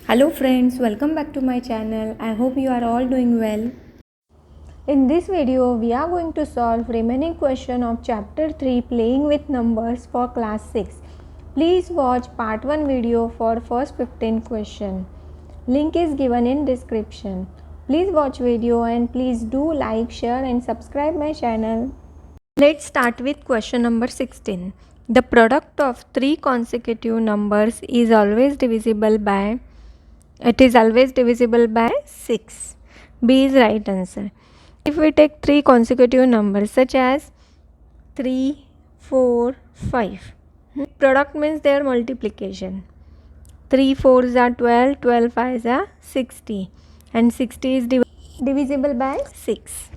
Hello friends, welcome back to my channel. I hope you are all doing well. In this video, we are going to solve remaining question of chapter 3 playing with numbers for class 6. Please watch part 1 video for first 15 question. Link is given in description. Please watch video and please do like, share and subscribe my channel. Let's start with question number 16. The product of three consecutive numbers is always divisible by 6. B is right answer. If we take three consecutive numbers such as 3, 4, 5, product means their multiplication. 3 4s are 12, 12 5s are 60 and 60 is divisible by 6.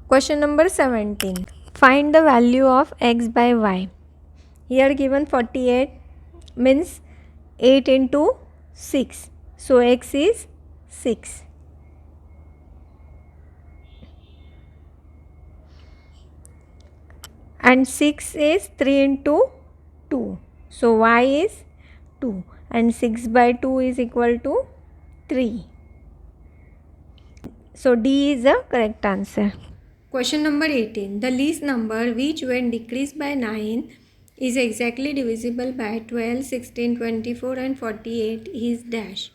Question number 17. Find the value of x by y. Here given 48 means 8 into 6. So x is 6. And 6 is 3 into 2. So y is 2. And 6 by 2 is equal to 3. So D is the correct answer. Question number 18. The least number which when decreased by 9 is exactly divisible by 12, 16, 24 and 48 is dash.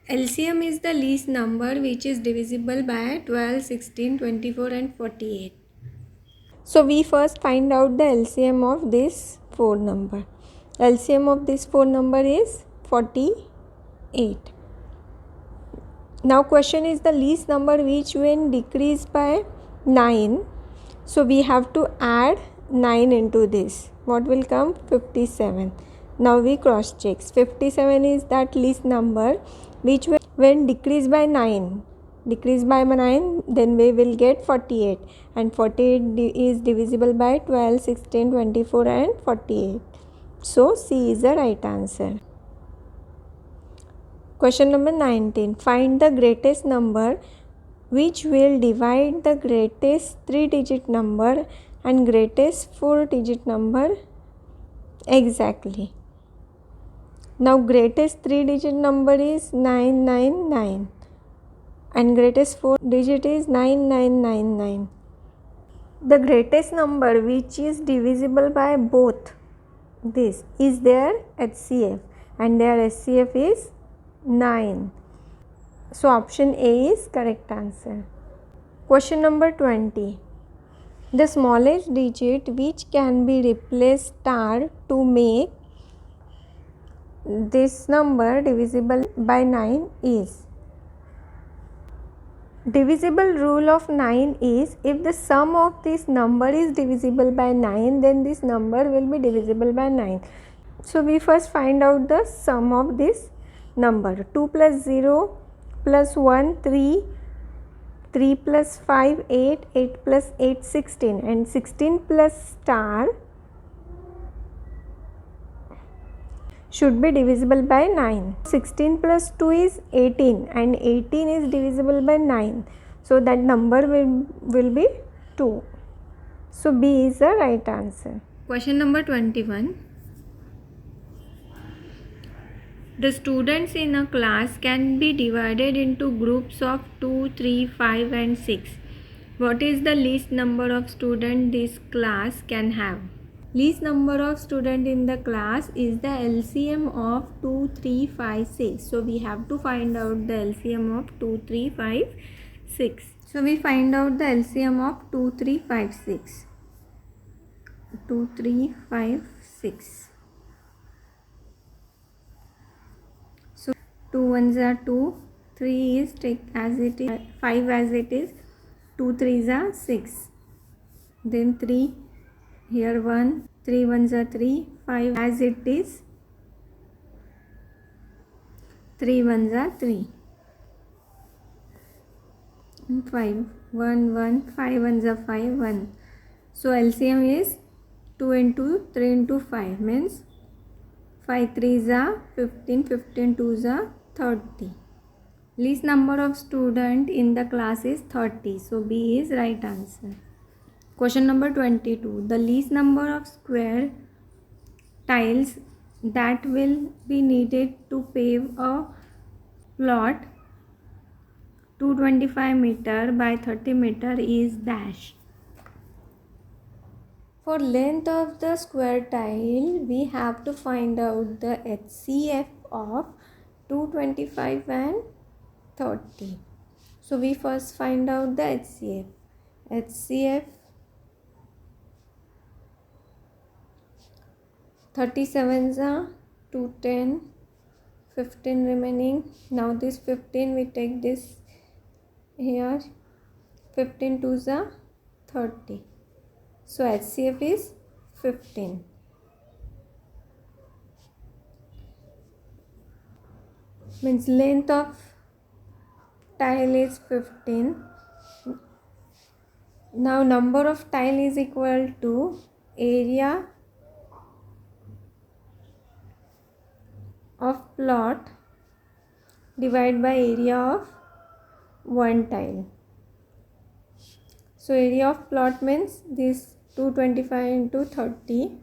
LCM is the least number which is divisible by 12, 16, 24 and 48. So we first find out the LCM of this 4 number. LCM of this 4 number is 48. Now question is the least number which when decreased by 9. So we have to add 9 into this. What will come? 57. Now we cross check. 57 is that least number which when decreased by 9. Decreased by 9, then we will get 48. And 48 is divisible by 12, 16, 24 and 48. So C is the right answer. Question number 19. Find the greatest number which will divide the greatest 3-digit number and greatest 4-digit number exactly. Now greatest 3-digit number is 999 and greatest 4-digit is 9999. The greatest number which is divisible by both this is their HCF and their HCF is 9. So option A is correct answer. Question number 20. The smallest digit which can be replaced star to make this number divisible by 9 is. Divisible rule of 9 is if the sum of this number is divisible by 9, then this number will be divisible by 9. So we first find out the sum of this number. 2 plus 0 plus 1 3, 3 plus 5 8, 8 plus 8 16 and 16 plus star should be divisible by 9. 16 plus 2 is 18 and 18 is divisible by 9. So that number will be 2. So B is the right answer. Question number 21. The students in a class can be divided into groups of 2, 3, 5 and 6. What is the least number of students this class can have? Least number of students in the class is the LCM of 2, 3, 5, 6. So we have to find out the LCM of 2, 3, 5, 6. So we find out the LCM of 2, 3, 5, 6. 2, 3, 5, 6. So 2 ones are 2, 3 is take as it is, 5 as it is, 2 3s are 6. Then 3, here 1, 3 ones are 3, 5 as it is, 3 ones are 3. 5, 1, 1, 5 ones are 5, 1. So LCM is 2 into 3 into 5 means 5 3s are 15, 15 2s are 30. Least number of students in the class is 30. So B is right answer. Question number 22. The least number of square tiles that will be needed to pave a plot 225 meter by 30 meter is dash. For length of the square tile, we have to find out the HCF of 225 and 30. So we first find out the HCF. HCF 37 is 210, 15 remaining. Now this 15 we take this here, 15 2 is 30. So HCF is 15. Means length of tile is 15. Now number of tile is equal to area of plot divided by area of one tile. So area of plot means this 225 into 30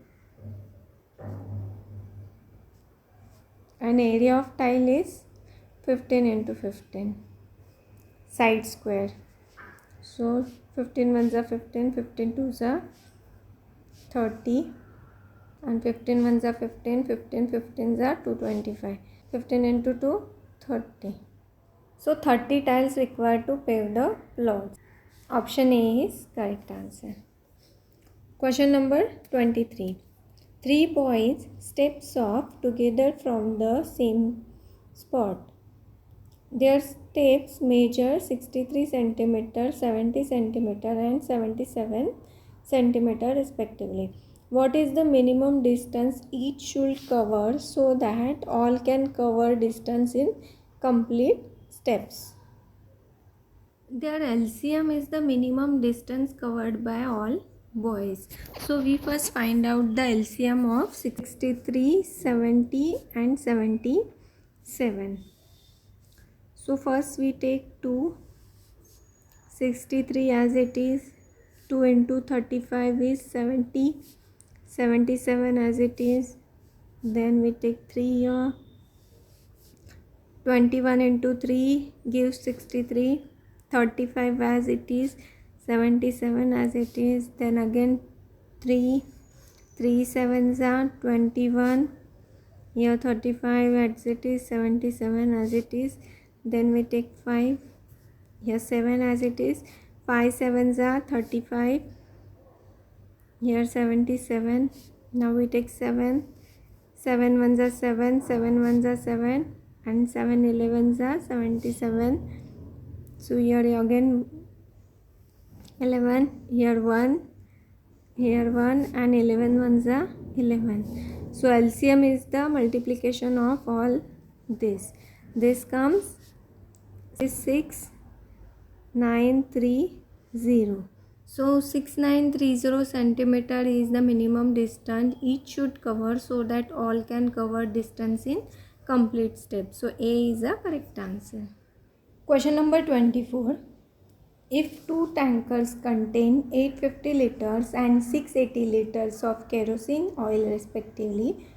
and area of tile is 15 into 15 side square. So 15 ones are 15, 15 twos are 30 and 15 ones are 15, 15 15s are 225. 15 into 2 30. So 30 tiles required to pave the plot. Option A is correct answer. Question number 23. Three boys steps off together from the same spot. Their steps measure 63 cm, 70 cm and 77 cm respectively. What is the minimum distance each should cover so that all can cover distance in complete steps? Their LCM is the minimum distance covered by all boys. So we first find out the LCM of 63, 70 and 77. So first we take 2, 63 as it is, 2 into 35 is 70, 77 as it is, then we take 3 here, 21 into 3 gives 63, 35 as it is, 77 as it is, then again 3 sevens are 21, here 35 as it is, 77 as it is, then we take 5, here 7 as it is, 5 sevens are 35, here 77, now we take 7, 7 ones are 7, 7 ones are 7 and 7 11s are 77. So here again 11, here 1 and 11 ones are 11. So LCM is the multiplication of all this. This comes 6930. So 6930 centimeter is the minimum distance each should cover so that all can cover distance in complete steps. So A is the correct answer. Question number 24. If two tankers contain 850 liters and 680 liters of kerosene oil respectively,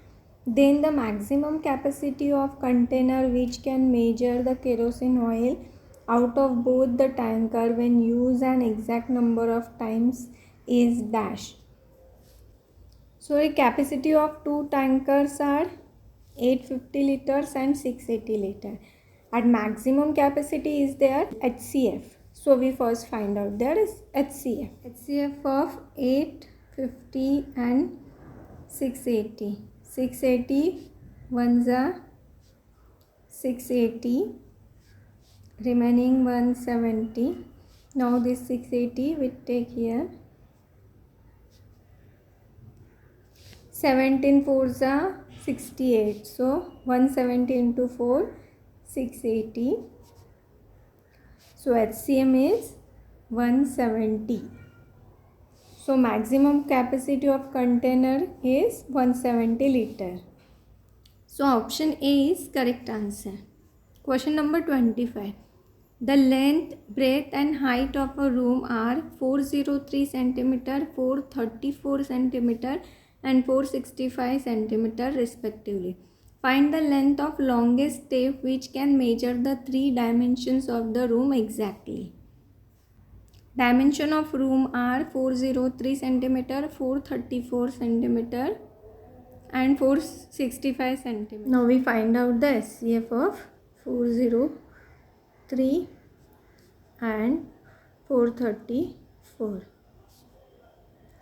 then the maximum capacity of container which can measure the kerosene oil out of both the tanker when used an exact number of times is dash. So the capacity of two tankers are 850 liters and 680 liters. At maximum capacity is their HCF. So we first find out there is HCF. HCF of 850 and 680. 680 ones are 680. Remaining 170. Now this 680 we take here. 17 fours are 68. So 170 into 4, 680. So HCM is 170. So maximum capacity of container is 170 liter. So option A is correct answer. Question number 25. The length, breadth and height of a room are 403 cm, 434 cm and 465 cm respectively. Find the length of longest step which can measure the three dimensions of the room exactly. Dimension of room are 403 cm, 434 cm and 465 cm. Now we find out the SCF of 403 and 434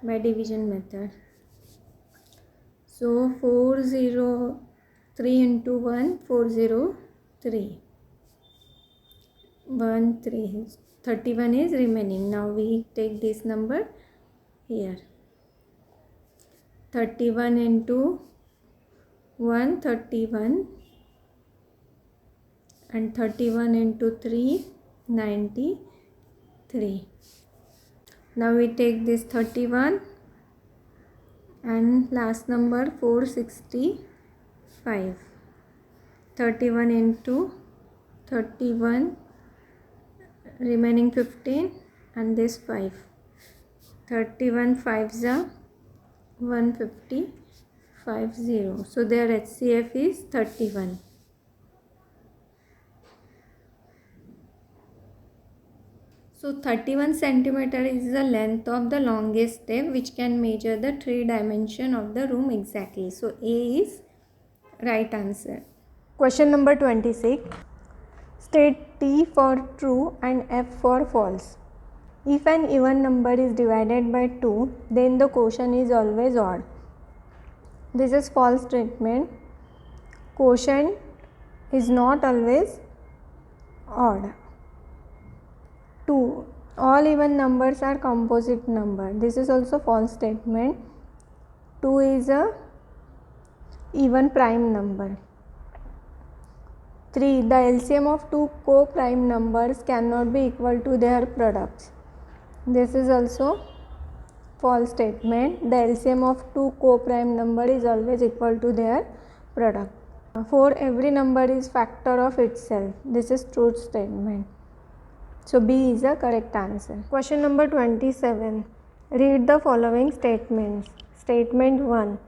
by division method. So 403 into 1, 403. 31 is remaining. Now we take this number here. 31 into 1, 31, and 31 into 3, 93. Now we take this 31 and last number 465. 31 into 31, remaining 15 and this 5. 31 5s are 150. So their HCF is 31. So 31 centimeter is the length of the longest step which can measure the three dimension of the room exactly. So A is right answer. Question number 26. State T for true and F for false. If an even number is divided by 2, then the quotient is always odd. This is false statement. Quotient is not always odd. 2. All even numbers are composite number. This is also false statement. 2 is a even prime number. 3. The LCM of two co-prime numbers cannot be equal to their products. This is also false statement. The LCM of two co-prime number is always equal to their product. 4. Every number is factor of itself. This is truth statement. So B is the correct answer. Question number 27. Read the following statements. Statement 1.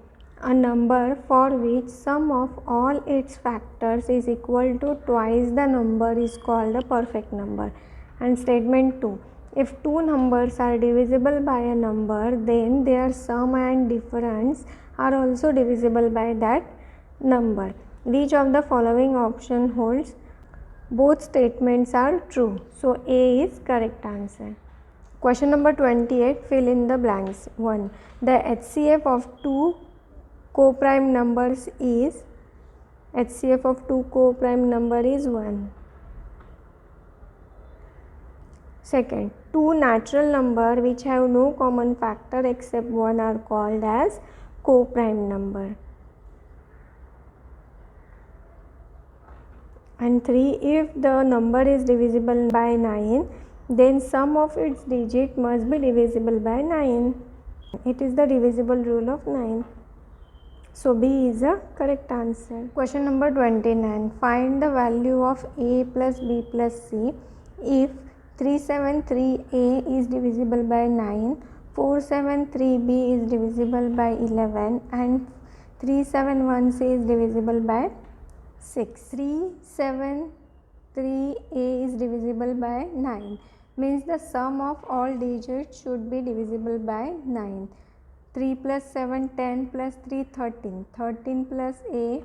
A number for which sum of all its factors is equal to twice the number is called a perfect number. And statement 2. If two numbers are divisible by a number, then their sum and difference are also divisible by that number. Which of the following option holds? Both statements are true. So A is correct answer. Question number 28. Fill in the blanks. 1. The HCF of two co-prime numbers is 1. Second, two natural numbers which have no common factor except 1 are called as co-prime number. And 3. If the number is divisible by 9, then sum of its digit must be divisible by 9. It is the divisible rule of 9. So B is the correct answer. Question number 29. Find the value of A plus B plus C if 373A is divisible by 9, 473B is divisible by 11 and 371C is divisible by 6. 373A is divisible by 9 means the sum of all digits should be divisible by 9. 3 plus 7 10 plus 3 13. 13 plus A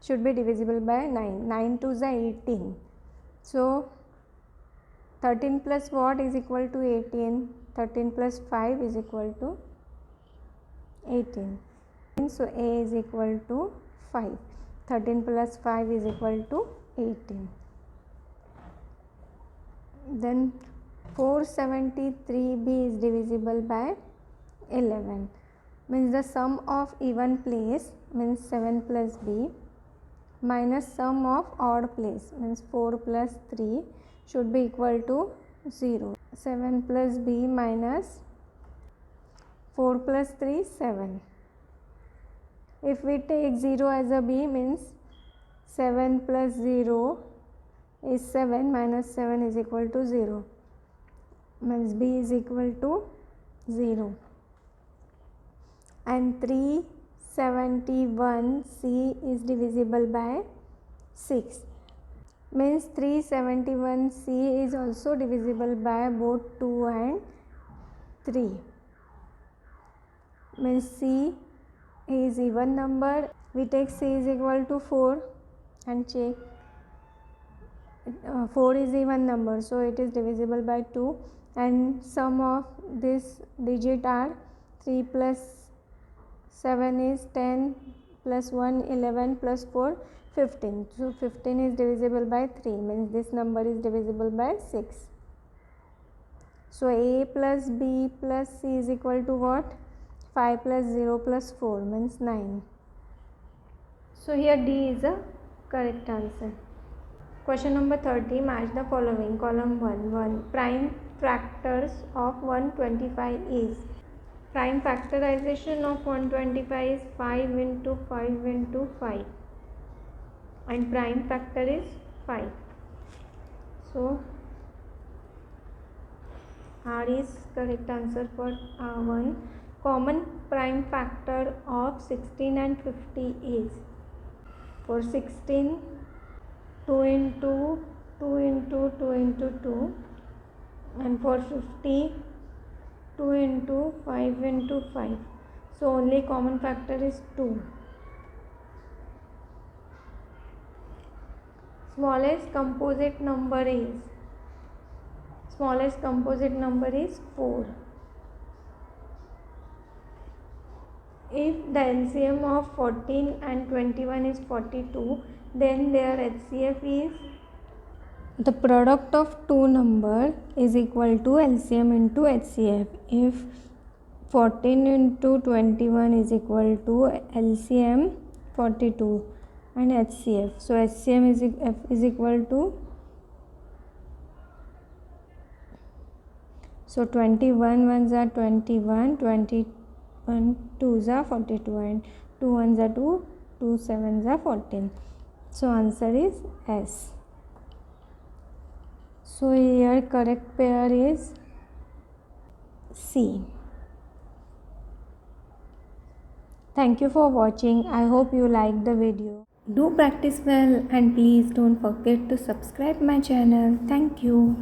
should be divisible by 9. 9 2 is 18. So 13 plus what is equal to 18? 13 plus 5 is equal to 18. So A is equal to 5. 13 plus 5 is equal to 18. Then 473B is divisible by 11 means the sum of even place means 7 plus B minus sum of odd place means 4 plus 3 should be equal to 0. 7 plus B minus 4 plus 3 7. If we take 0 as a B means 7 plus 0 is 7 minus 7 is equal to 0 means B is equal to 0. and 371C is divisible by 6. Means 371C is also divisible by both 2 and 3. Means C is even number. We take C is equal to 4 and check. 4 is even number, so it is divisible by 2, and sum of this digit are 3 plus 7 is 10 plus 1 11 plus 4 15. So 15 is divisible by 3, means this number is divisible by 6. So A plus B plus C is equal to what? 5 plus 0 plus 4 means 9. So here D is the correct answer. Question number 30. Match the following. Column 1. Prime factors of 125 is. Prime factorization of 125 is 5 into 5 into 5. And prime factor is 5. So R is correct answer for R1. Common prime factor of 16 and 50 is. For 16, 2 into 2 into 2 into 2, and for 50, 2 into 5 into 5. So only common factor is 2. Smallest composite number is 4. If the LCM of 14 and 21 is 42, then their HCF is the product of two number is equal to LCM into HCF. If 14 into 21 is equal to LCM 42 and HCF, so HCM is equal to, so 21 ones are 21, 21 twos are 42, and 2 ones are 2, 2 sevens are 14. So answer is S. So here correct pair is C. Thank you for watching. I hope you liked the video. Do practice well and please don't forget to subscribe my channel. Thank you.